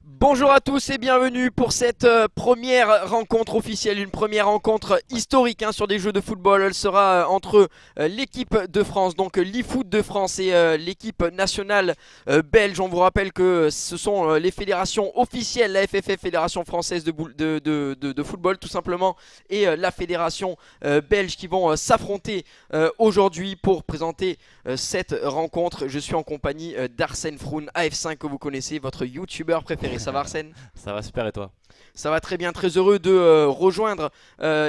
Bonjour à tous et bienvenue pour cette première rencontre officielle, une première rencontre historique sur des jeux de football. Elle sera entre l'équipe de France, donc l'eFoot de France et l'équipe nationale belge. On vous rappelle que ce sont les fédérations officielles, la FFF, Fédération Française de Football tout simplement, et la Fédération belge qui vont s'affronter aujourd'hui pour présenter cette rencontre. Je suis en compagnie d'Arsène Froun, AF5 que vous connaissez, votre youtubeur préféré. Ça va Arsène? Ça va super et toi? Ça va très bien, très heureux de rejoindre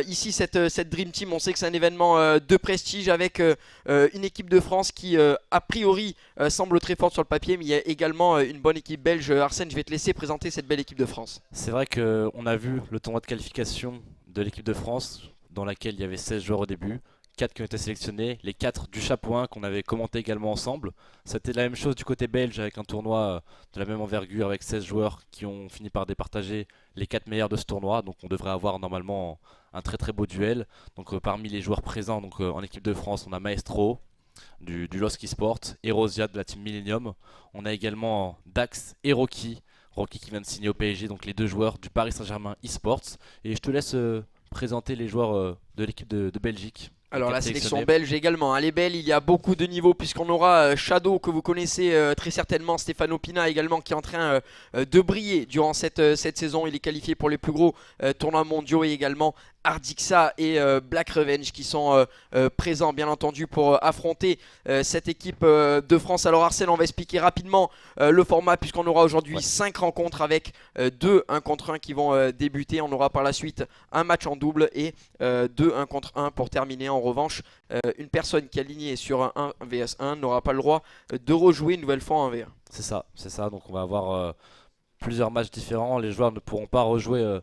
ici cette Dream Team. On sait que c'est un événement de prestige avec une équipe de France qui a priori semble très forte sur le papier, mais il y a également une bonne équipe belge. Arsène, je vais te laisser présenter cette belle équipe de France. C'est vrai qu'on a vu le tournoi de qualification de l'équipe de France dans laquelle il y avait 16 joueurs au début, 4 qui ont été sélectionnés, les 4 du chapeau 1 qu'on avait commenté également ensemble. C'était la même chose du côté belge avec un tournoi de la même envergure avec 16 joueurs qui ont fini par départager les 4 meilleurs de ce tournoi. Donc on devrait avoir normalement un très très beau duel. Donc parmi les joueurs présents en équipe de France, on a Maestro du LOSC Sport et Rosia de la team Millennium. On a également Dax et Rocky. Rocky qui vient de signer au PSG, donc les deux joueurs du Paris Saint-Germain eSports. Et je te laisse présenter les joueurs de l'équipe de Belgique. Les Alors la quatre sélection sélectionnés. belge également, elle est belle, il y a beaucoup de niveaux puisqu'on aura Shadow que vous connaissez très certainement, Stefano Pina également qui est en train de briller durant cette saison. Il est qualifié pour les plus gros tournois mondiaux et également Ardixa et Black Revenge qui sont présents bien entendu pour affronter cette équipe de France. Alors Arsène, on va expliquer rapidement le format puisqu'on aura aujourd'hui Ouais. 5 rencontres avec 2 1 contre 1 qui vont débuter. On aura par la suite un match en double et 2 1 contre 1 pour terminer. En revanche, une personne qui est alignée sur un 1 vs 1 n'aura pas le droit de rejouer une nouvelle fois en 1v1. C'est ça. Donc on va avoir plusieurs matchs différents. Les joueurs ne pourront pas rejouer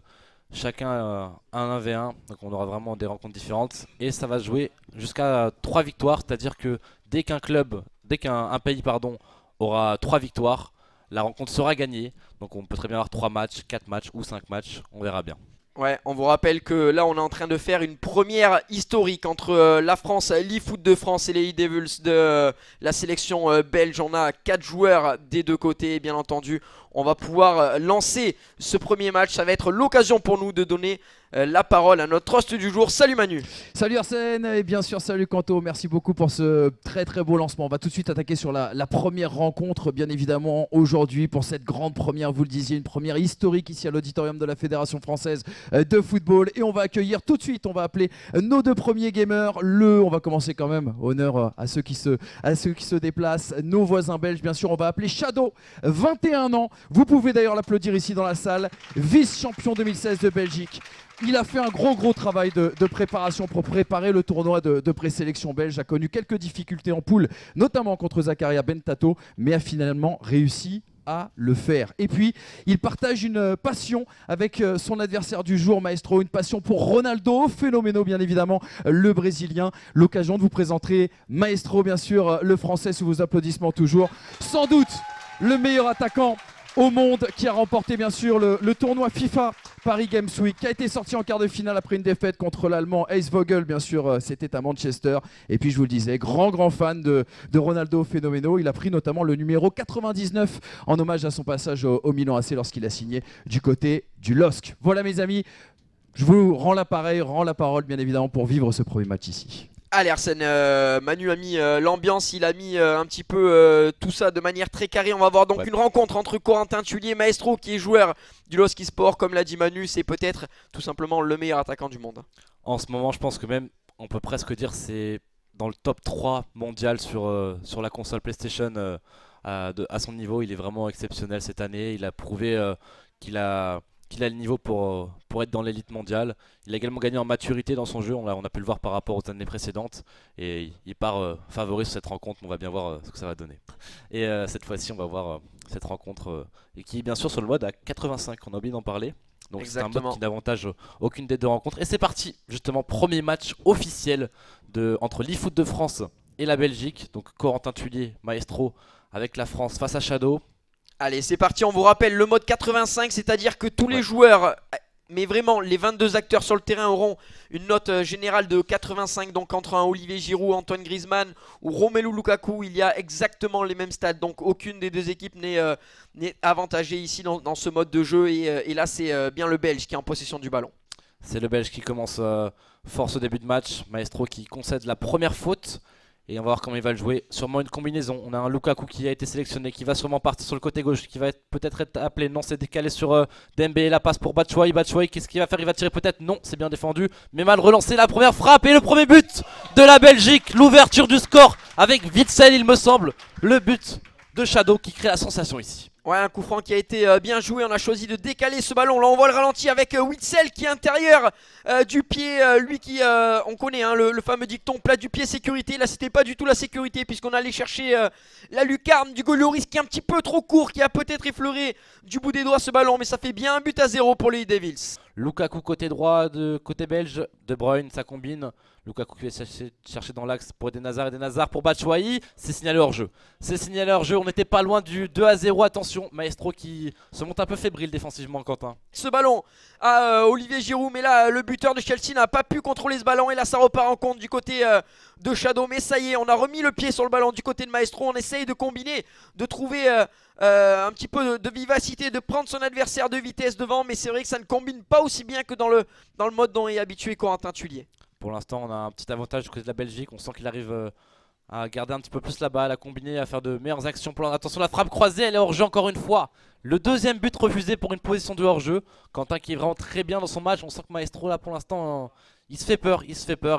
chacun un 1v1. Donc on aura vraiment des rencontres différentes. Et ça va se jouer jusqu'à 3 victoires. C'est-à-dire que dès qu'un un pays pardon, aura 3 victoires, la rencontre sera gagnée. Donc on peut très bien avoir 3 matchs, 4 matchs ou 5 matchs. On verra bien. Ouais, on vous rappelle que là on est en train de faire une première historique entre la France, l'eFoot de France et les E-Devils de la sélection belge. On a 4 joueurs des deux côtés, bien entendu. On va pouvoir lancer ce premier match. Ça va être l'occasion pour nous de donner la parole à notre host du jour. Salut Manu. Salut Arsène et bien sûr salut Kanto, merci beaucoup pour ce très très beau lancement. On va tout de suite attaquer sur la première rencontre bien évidemment aujourd'hui pour cette grande première, vous le disiez, une première historique ici à l'auditorium de la Fédération Française de Football. Et on va accueillir tout de suite, on va appeler nos deux premiers gamers. On va commencer quand même, honneur à ceux qui se déplacent, nos voisins belges bien sûr. On va appeler Shadow, 21 ans, vous pouvez d'ailleurs l'applaudir ici dans la salle, vice-champion 2016 de Belgique. Il a fait un gros travail de préparation pour préparer le tournoi de présélection belge, a connu quelques difficultés en poule, notamment contre Zakaria Bentato, mais a finalement réussi à le faire. Et puis, il partage une passion avec son adversaire du jour, Maestro, une passion pour Ronaldo, phénoménal bien évidemment, le Brésilien. L'occasion de vous présenter Maestro, bien sûr, le Français, sous vos applaudissements toujours. Sans doute le meilleur attaquant au monde qui a remporté bien sûr le tournoi FIFA Paris Games Week, qui a été sorti en quart de finale après une défaite contre l'Allemand Ace Vogel, bien sûr, c'était à Manchester. Et puis je vous le disais, grand fan de Ronaldo phénoménal. Il a pris notamment le numéro 99 en hommage à son passage au Milan AC lorsqu'il a signé du côté du LOSC. Voilà mes amis, je vous rends la parole bien évidemment pour vivre ce premier match ici. Allez Arsène, Manu a mis l'ambiance, il a mis un petit peu tout ça de manière très carrée. On va avoir donc Ouais. une rencontre entre Corentin Tullier et Maestro qui est joueur du LOSC Sport. Comme l'a dit Manu, c'est peut-être tout simplement le meilleur attaquant du monde. En ce moment, je pense que même, on peut presque dire c'est dans le top 3 mondial sur la console PlayStation à son niveau. Il est vraiment exceptionnel cette année. Il a prouvé qu'il a, qu'il a le niveau pour être dans l'élite mondiale. Il a également gagné en maturité dans son jeu. On a pu le voir par rapport aux années précédentes. Et il part favori sur cette rencontre. On va bien voir ce que ça va donner. Et cette fois-ci, on va voir cette rencontre et qui est bien sûr sur le mode à 85. On a oublié d'en parler. Donc c'est un mode Exactement. qui n'avantage aucune des deux rencontres. Et c'est parti, justement, premier match officiel entre l'eFoot de France et la Belgique. Donc Corentin Tullier, Maestro, avec la France face à Shadow. Allez, c'est parti, on vous rappelle le mode 85, c'est-à-dire que tous les Ouais. joueurs Mais vraiment, les 22 acteurs sur le terrain auront une note générale de 85. Donc entre un Olivier Giroud, Antoine Griezmann ou Romelu Lukaku, il y a exactement les mêmes stats. Donc aucune des deux équipes n'est avantagée ici dans ce mode de jeu. Et là, c'est bien le Belge qui est en possession du ballon. C'est le Belge qui commence force au début de match. Maestro qui concède la première faute. Et on va voir comment il va le jouer. Sûrement une combinaison. On a un Lukaku qui a été sélectionné, qui va sûrement partir sur le côté gauche, qui va peut-être être appelé. Non, c'est décalé sur Dembélé. La passe pour Batshuayi. Batshuayi, qu'est-ce qu'il va faire? Il va tirer peut-être. Non, c'est bien défendu. Mais mal relancé. La première frappe et le premier but de la Belgique. L'ouverture du score avec Witsel, il me semble. Le but de Shadow qui crée la sensation ici. Ouais, un coup franc qui a été bien joué. On a choisi de décaler ce ballon. Là, on voit le ralenti avec Witsel qui est intérieur du pied. Lui qui, on connaît hein, le fameux dicton plat du pied sécurité. Là, c'était pas du tout la sécurité puisqu'on allait chercher la lucarne du goal Lloris qui est un petit peu trop court, qui a peut-être effleuré du bout des doigts ce ballon. Mais ça fait bien 1-0 pour les Devils. Lukaku côté droit, côté belge. De Bruyne, ça combine. Lukaku qui va chercher dans l'axe pour Eden Hazard pour Batshuayi. C'est signalé hors jeu. C'est signalé hors jeu. On n'était pas loin du 2-0. Attention, Maestro qui se monte un peu fébrile défensivement, Quentin. Ce ballon à Olivier Giroud, mais là le buteur de Chelsea n'a pas pu contrôler ce ballon et là ça repart en compte du côté de Shadow. Mais ça y est, on a remis le pied sur le ballon du côté de Maestro. On essaye de combiner, de trouver un petit peu de vivacité, de prendre son adversaire de vitesse devant. Mais c'est vrai que ça ne combine pas aussi bien que dans le mode dont est habitué Corentin Tullier. Pour l'instant, on a un petit avantage du côté de la Belgique. On sent qu'il arrive à garder un petit peu plus la balle, à combiner, à faire de meilleures actions. Attention, la frappe croisée, elle est hors jeu encore une fois. Le deuxième but refusé pour une position de hors jeu. Quentin qui est vraiment très bien dans son match. On sent que Maestro là pour l'instant, il se fait peur.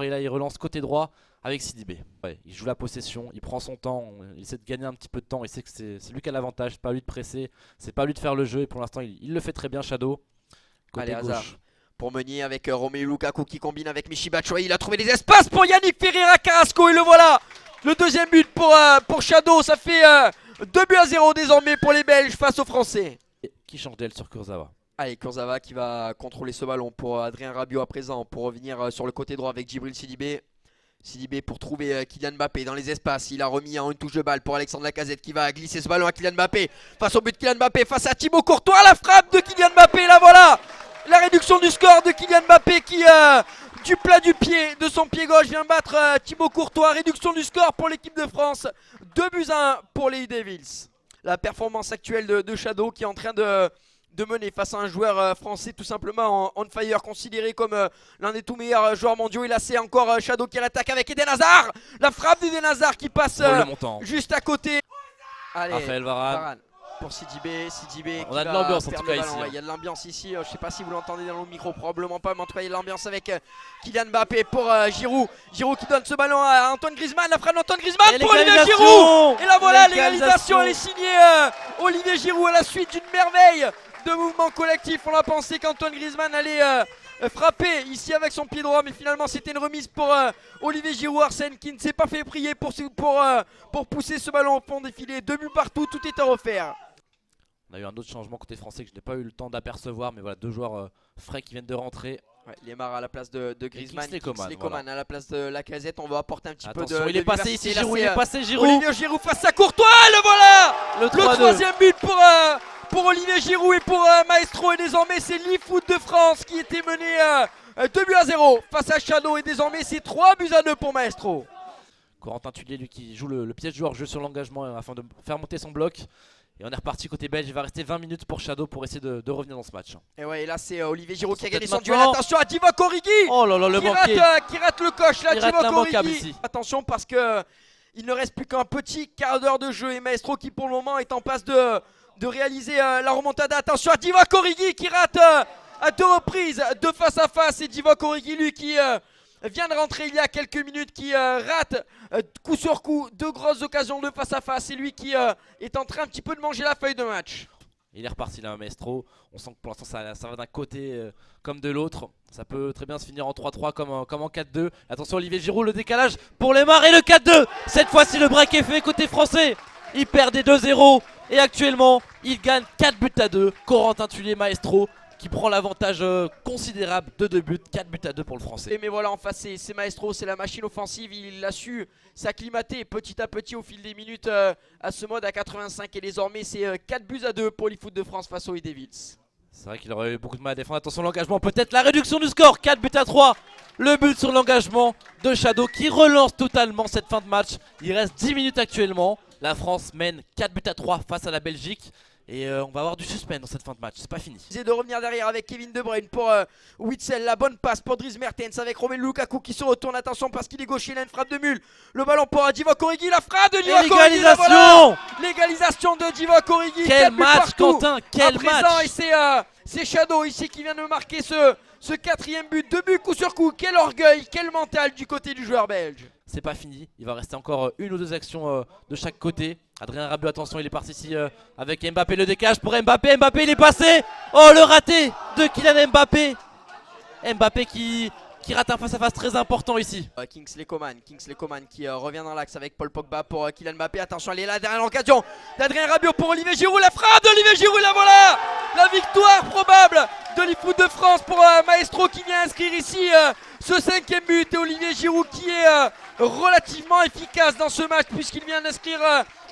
Et là il relance côté droit avec Sidibé. Ouais, il joue la possession, il prend son temps, il essaie de gagner un petit peu de temps. Il sait que c'est lui qui a l'avantage, c'est pas à lui de presser, c'est pas à lui de faire le jeu. Et pour l'instant, il le fait très bien, Shadow. Côté Allez, gauche. Hazard. Pour Meunier avec Romelu Lukaku qui combine avec Michy Batshuayi. Il a trouvé des espaces pour Yannick Ferreira Carrasco et le voilà. Le deuxième but pour Shadow. Ça fait 2-0 désormais pour les Belges face aux Français. Et qui change d'aile sur Kurzawa. Allez, Kurzawa qui va contrôler ce ballon pour Adrien Rabiot à présent. Pour revenir sur le côté droit avec Djibril Sidibé. Sidibé pour trouver Kylian Mbappé dans les espaces. Il a remis en une touche de balle pour Alexandre Lacazette qui va glisser ce ballon à Kylian Mbappé. Face au but de Kylian Mbappé, face à Thibaut Courtois. La frappe de Kylian Mbappé, la voilà. La réduction du score de Kylian Mbappé qui, du plat du pied, de son pied gauche, vient battre Thibaut Courtois. Réduction du score pour l'équipe de France. 2-1 pour les Devils. La performance actuelle de Shadow qui est en train de mener face à un joueur français tout simplement on fire, considéré comme l'un des tout meilleurs joueurs mondiaux. Et là c'est encore Shadow qui l'attaque avec Eden Hazard. La frappe d'Eden Hazard qui passe juste à côté. Allez, Raphaël Varane. Pour Sidibé, on a de l'ambiance en tout cas ici. Il y a de l'ambiance ici, je sais pas si vous l'entendez dans le micro, probablement pas, mais en tout cas il y a de l'ambiance avec Kylian Mbappé pour Giroud. Giroud qui donne ce ballon à Antoine Griezmann, la frappe d'Antoine Griezmann pour Olivier Giroud. Et là voilà, l'égalisation elle est signée Olivier Giroud à la suite d'une merveille de mouvement collectif. On a pensé qu'Antoine Griezmann allait frappé ici avec son pied droit, mais finalement c'était une remise pour Olivier Giroud. Arsène qui ne s'est pas fait prier pour pousser ce ballon au fond des filets. 2 buts partout, tout est à refaire. On a eu un autre changement côté français que je n'ai pas eu le temps d'apercevoir, mais voilà, deux joueurs frais qui viennent de rentrer. Ouais, Lemar à la place de Griezmann, Kingsley Coman à la place de Lacazette. On va apporter un petit peu de il est passé ici, Giroud, il est passé Giroud. Olivier Giroud face à Courtois, le voilà. Le troisième but pour Olivier Giroud et pour Maestro. Et désormais c'est l'e-foot de France qui était mené 2-0 face à Shadow. Et désormais c'est 3-2 pour Maestro. Corentin Tullier lui qui joue le piège joueur jeu sur l'engagement afin de faire monter son bloc. Et on est reparti côté belge, il va rester 20 minutes pour Shadow pour essayer de revenir dans ce match. Et ouais, et là c'est Olivier Giroud qui a gagné son duel. Attention à Divock Origi. Oh là là, le manqué. Qui rate le coche là, Divock Origi. Ici. Attention parce que il ne reste plus qu'un petit quart d'heure de jeu. Et Maestro qui pour le moment est en passe de réaliser la remontada. Attention à Divock Origi qui rate à 2 reprises de face à face. Et Divock Origi lui qui vient de rentrer il y a quelques minutes, qui rate coup sur coup 2 grosses occasions de face à face. C'est lui qui est en train un petit peu de manger la feuille de match. Il est reparti là, Maestro. On sent que pour l'instant ça va d'un côté comme de l'autre. Ça peut très bien se finir en 3-3 comme en 4-2. Attention Olivier Giroud, le décalage pour Lemar et le 4-2. Cette fois-ci le break est fait côté français. Il perd des 2-0 et actuellement il gagne 4-2. Corentin Tullier, Maestro qui prend l'avantage considérable de 2 buts, 4-2 pour le français. Et mais voilà, en face c'est Maestro, c'est la machine offensive. Il a su s'acclimater petit à petit au fil des minutes à ce mode à 85. Et désormais c'est 4-2 pour l'e-foot de France face aux Devils. C'est vrai qu'il aurait eu beaucoup de mal à défendre. Attention l'engagement, peut-être la réduction du score, 4-3. Le but sur l'engagement de Shadow qui relance totalement cette fin de match. Il reste 10 minutes actuellement. La France mène 4-3 face à la Belgique. Et on va avoir du suspense dans cette fin de match, c'est pas fini. Essayer de revenir derrière avec Kevin De Bruyne pour Witsel, la bonne passe pour Dries Mertens avec Romelu Lukaku qui se retourne, attention parce qu'il est gaucher, il a une frappe de mule. Le ballon pour Divock Origi, la frappe de Divock Origi. L'égalisation. L'égalisation de Divock Origi. Quel match Quentin, quel match. Et c'est Shadow ici qui vient de marquer ce quatrième but, 2 buts coup sur coup. Quel orgueil, quel mental du côté du joueur belge. C'est pas fini, il va rester encore une ou deux actions de chaque côté. Adrien Rabiot, attention, il est parti ici avec Mbappé, le décage pour Mbappé. Mbappé, il est passé. Oh, le raté de Kylian Mbappé. Mbappé qui rate un face-à-face très important ici. Kingsley Coman qui revient dans l'axe avec Paul Pogba pour Kylian Mbappé. Attention, elle est là derrière l'occasion d'Adrien Rabiot pour Olivier Giroud. La frappe d'Olivier Giroud, la voilà. La victoire probable de l'eFoot de France pour Maestro qui vient inscrire ici ce 5e but. Et Olivier Giroud qui est relativement efficace dans ce match puisqu'il vient d'inscrire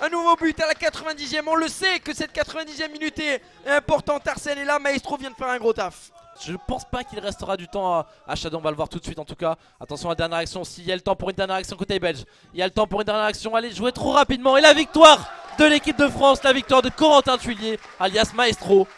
un nouveau but à la 90e. On le sait que cette 90e minute est importante. Arsène est là, Maestro vient de faire un gros taf. Je pense pas qu'il restera du temps à Shadow, on va le voir tout de suite en tout cas. Attention à la dernière action aussi, il y a le temps pour une dernière action côté belge. Il y a le temps pour une dernière action, allez jouer trop rapidement. Et la victoire de l'équipe de France, la victoire de Corentin Thuillier alias Maestro.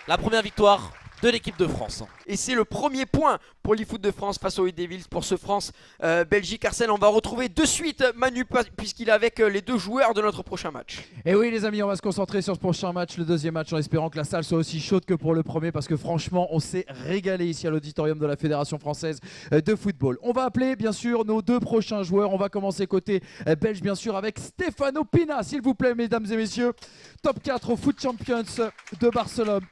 La première victoire de l'équipe de France. Et c'est le premier point pour l'eFoot de France face aux Red Devils pour ce France-Belgique. Arsène, on va retrouver de suite Manu puisqu'il est avec les deux joueurs de notre prochain match. Et oui les amis, on va se concentrer sur ce prochain match, le deuxième match, en espérant que la salle soit aussi chaude que pour le premier, parce que franchement on s'est régalé ici à l'auditorium de la Fédération Française de Football. On va appeler bien sûr nos deux prochains joueurs. On va commencer côté belge bien sûr avec Stefano Pina, s'il vous plaît mesdames et messieurs. Top 4 au Foot Champions de Barcelone,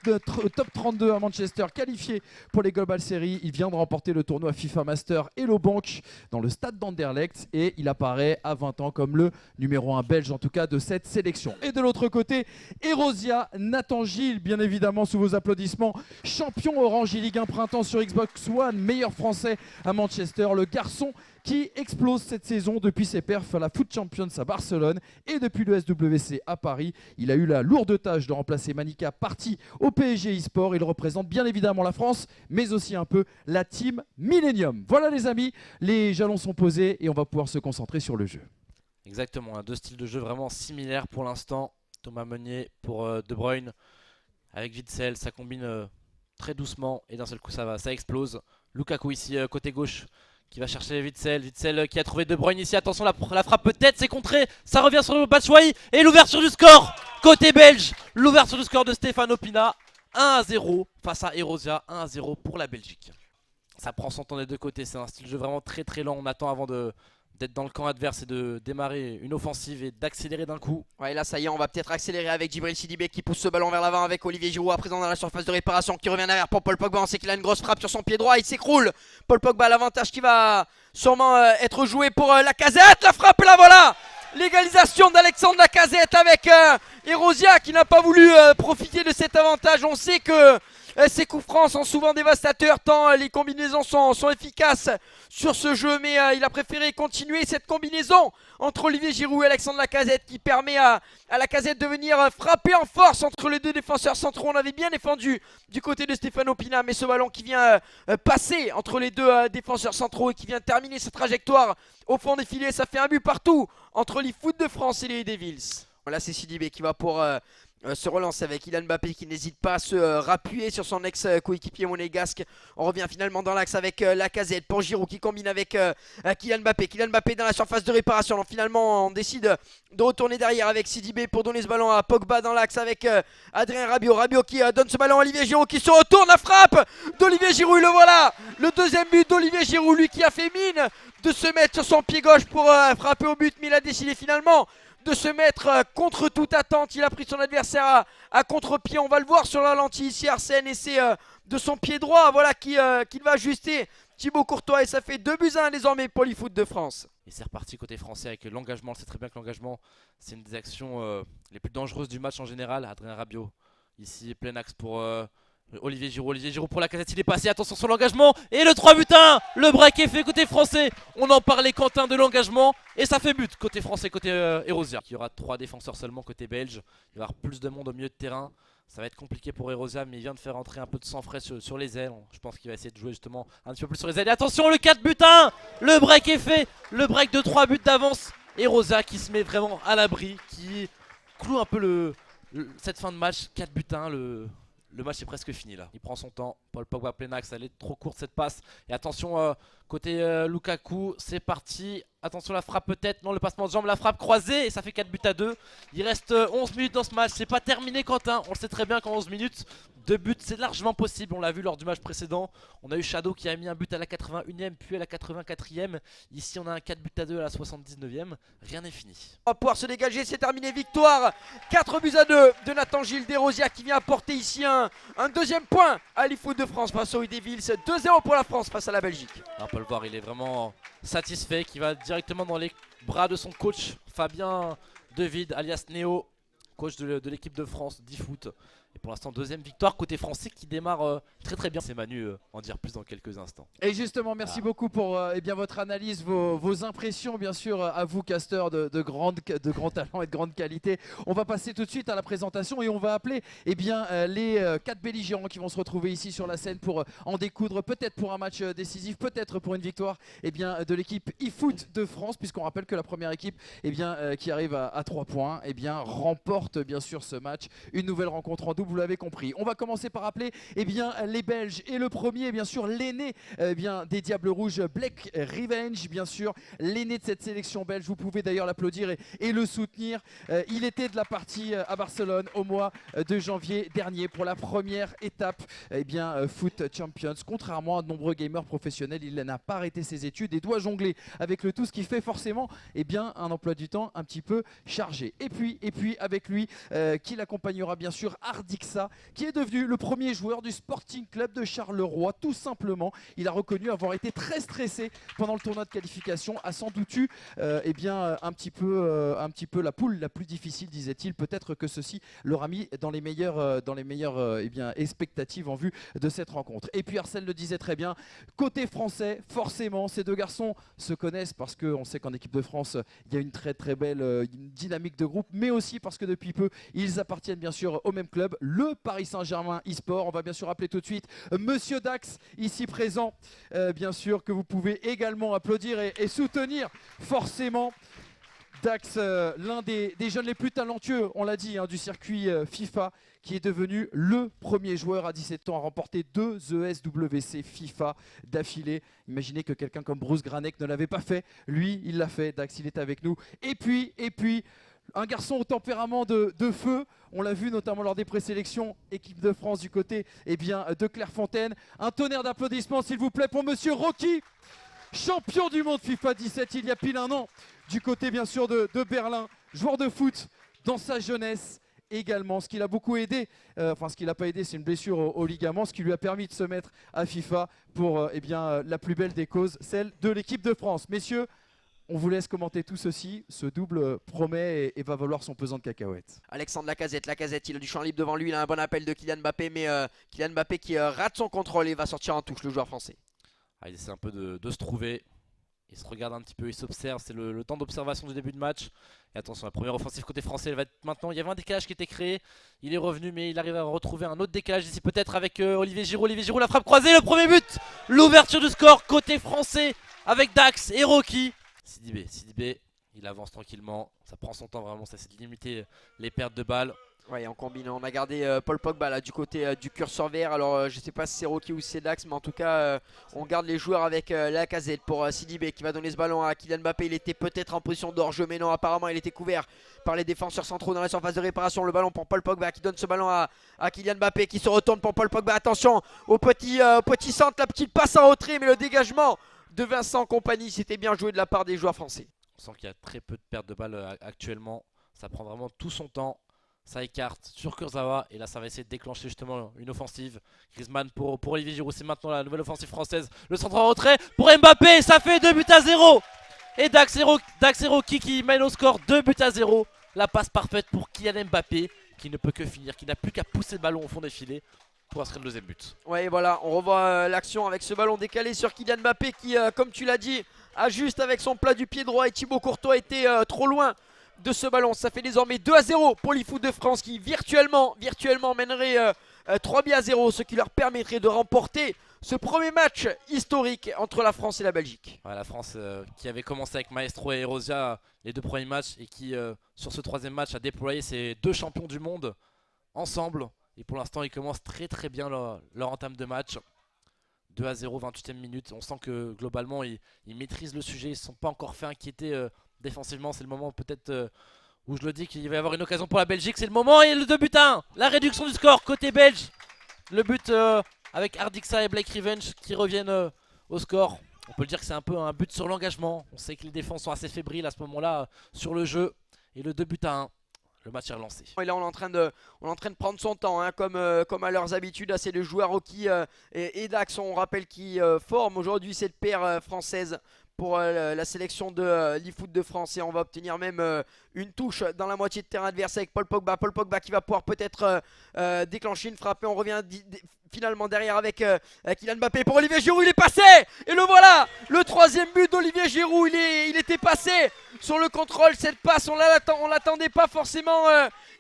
top 32 à Manchester, qualifié pour les Global Series. Il vient de remporter le tournoi FIFA Master Hello Bank dans le stade d'Anderlecht et il apparaît à 20 ans comme le numéro 1 belge en tout cas de cette sélection. Et de l'autre côté, Erosia Nathan Gilles, bien évidemment sous vos applaudissements, champion Orange Ligue 1 printemps sur Xbox One, meilleur français à Manchester, le garçon qui explose cette saison depuis ses perfs à la Foot Champions à Barcelone et depuis le SWC à Paris. Il a eu la lourde tâche de remplacer Manika, parti au PSG eSport. Il représente bien évidemment la France, mais aussi un peu la team Millennium. Voilà les amis, les jalons sont posés et on va pouvoir se concentrer sur le jeu. Exactement, deux styles de jeu vraiment similaires pour l'instant. Thomas Meunier pour De Bruyne avec Witsel, ça combine très doucement et d'un seul coup ça explose. Lukaku ici côté gauche qui va chercher Witsel qui a trouvé De Bruyne ici. Attention, la frappe peut-être, c'est contré. Ça revient sur le Batshuayi et l'ouverture du score côté belge. L'ouverture du score de Stefano Pina. 1-0 face à Erosia. 1-0 pour la Belgique. Ça prend son temps des deux côtés. C'est un style de jeu vraiment très très lent. On attend avant d'être dans le camp adverse et de démarrer une offensive et d'accélérer d'un coup. Ouais, là ça y est, on va peut-être accélérer avec Djibril Sidibé qui pousse ce ballon vers l'avant avec Olivier Giroud à présent dans la surface de réparation qui revient derrière pour Paul Pogba. On sait qu'il a une grosse frappe sur son pied droit, il s'écroule. Paul Pogba, l'avantage qui va sûrement être joué pour Lacazette. La frappe là, voilà. L'égalisation d'Alexandre Lacazette avec Erosia qui n'a pas voulu profiter de cet avantage. On sait que ces coups francs sont souvent dévastateurs tant les combinaisons sont efficaces sur ce jeu, mais il a préféré continuer cette combinaison entre Olivier Giroud et Alexandre Lacazette qui permet à Lacazette de venir frapper en force entre les deux défenseurs centraux. On avait bien défendu du côté de Stefano Pina, mais ce ballon qui vient passer entre les deux défenseurs centraux et qui vient terminer sa trajectoire au fond des filets, ça fait un but partout entre l'eFoot de France et les Devils. Là c'est Sidibé qui va pour se relancer avec Kylian Mbappé qui n'hésite pas à se rappuyer sur son ex-coéquipier monégasque. On revient finalement dans l'axe avec Lacazette pour Giroud qui combine avec Kylian Mbappé. Kylian Mbappé dans la surface de réparation. Donc finalement on décide de retourner derrière avec Sidibé pour donner ce ballon à Pogba dans l'axe avec Adrien Rabiot. Rabiot qui donne ce ballon à Olivier Giroud qui se retourne. La frappe d'Olivier Giroud, le voilà. Le deuxième but d'Olivier Giroud, lui qui a fait mine de se mettre sur son pied gauche pour frapper au but, mais il a décidé finalement de se mettre contre toute attente. Il a pris son adversaire à contre-pied. On va le voir sur la lentille ici Arsène. Et c'est de son pied droit voilà, qu'il va ajuster Thibaut Courtois. Et ça fait 2-1 désormais pour l'eFoot de France. Et c'est reparti côté français avec l'engagement. On sait très bien que l'engagement c'est une des actions les plus dangereuses du match en général. Adrien Rabiot ici plein axe pour Olivier Giroud pour Lacazette, il est passé, attention sur l'engagement. Et le 3-1, le break est fait côté français. On en parlait Quentin de l'engagement. Et ça fait but côté français, côté Erosia. Il y aura 3 défenseurs seulement côté belge. Il va y avoir plus de monde au milieu de terrain. Ça va être compliqué pour Erosia, mais il vient de faire entrer un peu de sang frais sur les ailes. Je pense qu'il va essayer de jouer justement un petit peu plus sur les ailes. Et attention, le 4 buts à 1. Le break est fait. Le break de 3 buts d'avance. Erosia qui se met vraiment à l'abri, qui cloue un peu cette fin de match. 4 buts à 1, le match est presque fini là. Il prend son temps. Paul Pogba plein axe, elle est trop courte cette passe. Et attention, côté Lukaku, c'est parti. Attention la frappe peut-être, non le passement de jambe, la frappe croisée et ça fait 4 buts à 2. Il reste 11 minutes dans ce match, c'est pas terminé Quentin, on le sait très bien qu'en 11 minutes, 2 buts c'est largement possible, on l'a vu lors du match précédent. On a eu Shadow qui a mis un but à la 81e puis à la 84e. Ici on a un 4 buts à 2 à la 79e, rien n'est fini. On va pouvoir se dégager, c'est terminé, victoire 4 buts à 2 de Nathan Gilles d'Erosia qui vient apporter ici un deuxième point à l'eFoot de France face aux Devils. 2-0 pour la France face à la Belgique. On peut le voir, il est vraiment satisfait, qui va directement dans les bras de son coach Fabien Devide alias Néo, coach de l'équipe de France d'eFoot. Et pour l'instant deuxième victoire côté français qui démarre très très bien. C'est Manu en dire plus dans quelques instants. Et justement, merci beaucoup pour eh bien, votre analyse, vos impressions bien sûr à vous casteurs de grand talent et de grande qualité. On va passer tout de suite à la présentation et on va appeler eh bien, les 4 belligérants qui vont se retrouver ici sur la scène pour en découdre, peut-être pour un match décisif, peut-être pour une victoire eh bien, de l'équipe eFoot de France, puisqu'on rappelle que la première équipe eh bien, qui arrive à 3 points eh bien, remporte bien sûr ce match. Une nouvelle rencontre en double, vous l'avez compris. On va commencer par appeler eh bien, les Belges et le premier bien sûr l'aîné bien, des Diables Rouges, Black Revenge bien sûr, l'aîné de cette sélection belge. Vous pouvez d'ailleurs l'applaudir et le soutenir. Il était de la partie à Barcelone au mois de janvier dernier pour la première étape eh bien, Foot Champions. Contrairement à de nombreux gamers professionnels, il n'a pas arrêté ses études et doit jongler avec le tout, ce qui fait forcément eh bien, un emploi du temps un petit peu chargé. Et puis avec lui qui l'accompagnera bien sûr Ardixa, qui est devenu le premier joueur du Sporting Club de Charleroi, tout simplement. Il a reconnu avoir été très stressé pendant le tournoi de qualification, a sans doute eu eh bien, un petit peu la poule la plus difficile, disait-il. Peut-être que ceci l'aura mis dans les meilleures eh bien, expectatives en vue de cette rencontre. Et puis Arcel le disait très bien, côté français, forcément, ces deux garçons se connaissent parce qu'on sait qu'en équipe de France, il y a une très très belle dynamique de groupe, mais aussi parce que depuis peu, ils appartiennent bien sûr au même club, le Paris Saint-Germain eSport. On va bien sûr appeler tout de suite Monsieur Dax, ici présent, bien sûr, que vous pouvez également applaudir et soutenir forcément. Dax, l'un des jeunes les plus talentueux, on l'a dit, hein, du circuit FIFA, qui est devenu le premier joueur à 17 ans à remporter 2 ESWC FIFA d'affilée. Imaginez que quelqu'un comme Bruce Granek ne l'avait pas fait. Lui, il l'a fait. Dax, il est avec nous. Et puis, un garçon au tempérament de feu. On l'a vu notamment lors des présélections, équipe de France du côté eh bien, de Clairefontaine. Un tonnerre d'applaudissements, s'il vous plaît, pour Monsieur Rocky, champion du monde FIFA 17 il y a pile un an, du côté bien sûr de Berlin, joueur de foot dans sa jeunesse également. Ce qui l'a beaucoup aidé, enfin ce qui l'a pas aidé, c'est une blessure au ligament, ce qui lui a permis de se mettre à FIFA pour eh bien, la plus belle des causes, celle de l'équipe de France. Messieurs, on vous laisse commenter tout ceci. Ce double promet et va valoir son pesant de cacahuètes. Alexandre Lacazette, il a du champ libre devant lui, il a un bon appel de Kylian Mbappé, mais Kylian Mbappé qui rate son contrôle et va sortir en touche, le joueur français. Il essaie un peu de se trouver, il se regarde un petit peu, il s'observe, c'est le temps d'observation du début de match. Et attention, la première offensive côté français, elle va être maintenant. Il y avait un décalage qui était créé, il est revenu, mais il arrive à retrouver un autre décalage ici peut-être avec Olivier Giroud. Olivier Giroud, la frappe croisée, le premier but, l'ouverture du score côté français avec Dax et Rocky. Sidibé, il avance tranquillement, ça prend son temps vraiment, ça c'est de limiter les pertes de balles. Ouais, en combine, on a gardé Paul Pogba là, du côté du curseur vert. Alors je sais pas si c'est Rocky ou si c'est Dax, mais en tout cas on garde les joueurs avec Lacazette pour Sidibé qui va donner ce ballon à Kylian Mbappé. Il était peut-être en position de hors-jeu, mais non, apparemment il était couvert par les défenseurs centraux dans la surface de réparation. Le ballon pour Paul Pogba qui donne ce ballon à Kylian Mbappé qui se retourne pour Paul Pogba. Attention au petit centre, la petite passe en retrait, mais le dégagement de Vincent Kompany, c'était bien joué de la part des joueurs français. On sent qu'il y a très peu de pertes de balles actuellement, ça prend vraiment tout son temps. Ça écarte sur Kurzawa et là ça va essayer de déclencher justement une offensive. Griezmann pour Olivier Giroud, c'est maintenant la nouvelle offensive française. Le centre en retrait pour Mbappé, ça fait 2 buts à 0. Et Dax et Rocky qui mène au score 2 buts à 0. La passe parfaite pour Kylian Mbappé qui ne peut que finir, qui n'a plus qu'à pousser le ballon au fond des filets pour inscrire le deuxième but. Ouais, voilà, on revoit l'action avec ce ballon décalé sur Kylian Mbappé qui, comme tu l'as dit, ajuste avec son plat du pied droit et Thibaut Courtois était trop loin de ce ballon. Ça fait désormais 2-0 pour l'eFoot de France qui virtuellement mènerait 3-0, ce qui leur permettrait de remporter ce premier match historique entre la France et la Belgique. Ouais, la France qui avait commencé avec Maestro et Erosia les 2 premiers matchs et qui sur ce 3e match a déployé ses 2 champions du monde ensemble. Et pour l'instant ils commencent très bien leur entame de match. 2-0, 28e minute. On sent que globalement ils maîtrisent le sujet, ils ne se sont pas encore fait inquiéter défensivement. C'est le moment peut-être où je le dis qu'il va y avoir une occasion pour la Belgique. C'est le moment et le 2-1. La réduction du score côté belge. Le but avec Ardixa et Blake Revenge qui reviennent au score. On peut le dire que c'est un peu un but sur l'engagement. On sait que les défenses sont assez fébriles à ce moment-là sur le jeu. Et le 2-1. Le match est relancé. Et là on est en train de prendre son temps hein, comme à leurs habitudes. C'est le joueur Rocky et Dax, on rappelle, qui forment aujourd'hui cette paire française pour la sélection de l'eFoot de France. Et on va obtenir même une touche dans la moitié de terrain adverse avec Paul Pogba. Paul Pogba qui va pouvoir peut-être déclencher une frappe. Et on revient finalement derrière avec Kylian Mbappé pour Olivier Giroud. Il est passé. Et le voilà, le 3e but d'Olivier Giroud. Il était passé sur le contrôle. Cette passe on l'attendait pas forcément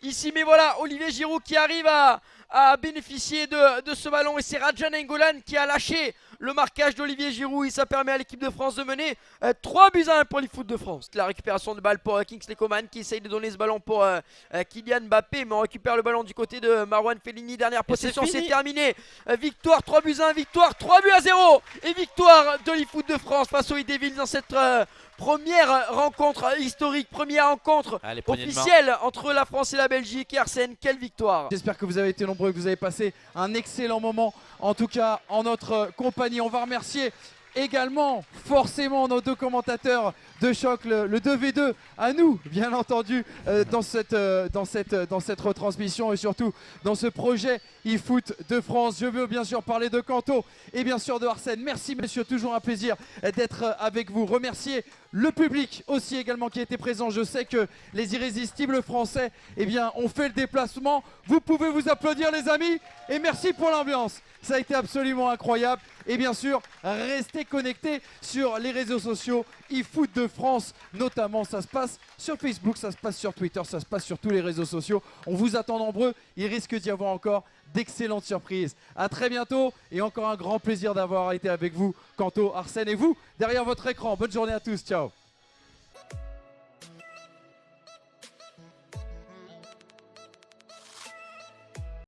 ici. Mais voilà, Olivier Giroud qui arrive à bénéficier de ce ballon. Et c'est Radja Nainggolan qui a lâché le marquage d'Olivier Giroud. Et ça permet à l'équipe de France de mener 3-1 pour l'eFoot de France. La récupération de balle pour Kingsley Coman qui essaye de donner ce ballon pour Kylian Mbappé. Mais on récupère le ballon du côté de Marouane Fellaini. Dernière possession, c'est terminé. Victoire 3-1, victoire 3-0. Et victoire de l'eFoot de France face aux Devils dans cette première rencontre historique, première rencontre officielle entre la France et la Belgique. Et Arsène, quelle victoire! J'espère que vous avez été nombreux, que vous avez passé un excellent moment. En tout cas, en notre compagnie, on va remercier également forcément nos 2 commentateurs de choc, le 2v2 à nous bien entendu dans cette retransmission et surtout dans ce projet eFoot de France. Je veux bien sûr parler de Kanto et bien sûr de Arsène. Merci messieurs, toujours un plaisir d'être avec vous. Remercier le public aussi également qui était présent. Je sais que les irrésistibles français ont fait le déplacement. Vous pouvez vous applaudir les amis et merci pour l'ambiance. Ça a été absolument incroyable. Et bien sûr, restez connectés sur les réseaux sociaux eFoot de France. Notamment, ça se passe sur Facebook, ça se passe sur Twitter, ça se passe sur tous les réseaux sociaux. On vous attend nombreux. Il risque d'y avoir encore d'excellentes surprises. A très bientôt et encore un grand plaisir d'avoir été avec vous, Kanto, Arsène et vous derrière votre écran. Bonne journée à tous. Ciao.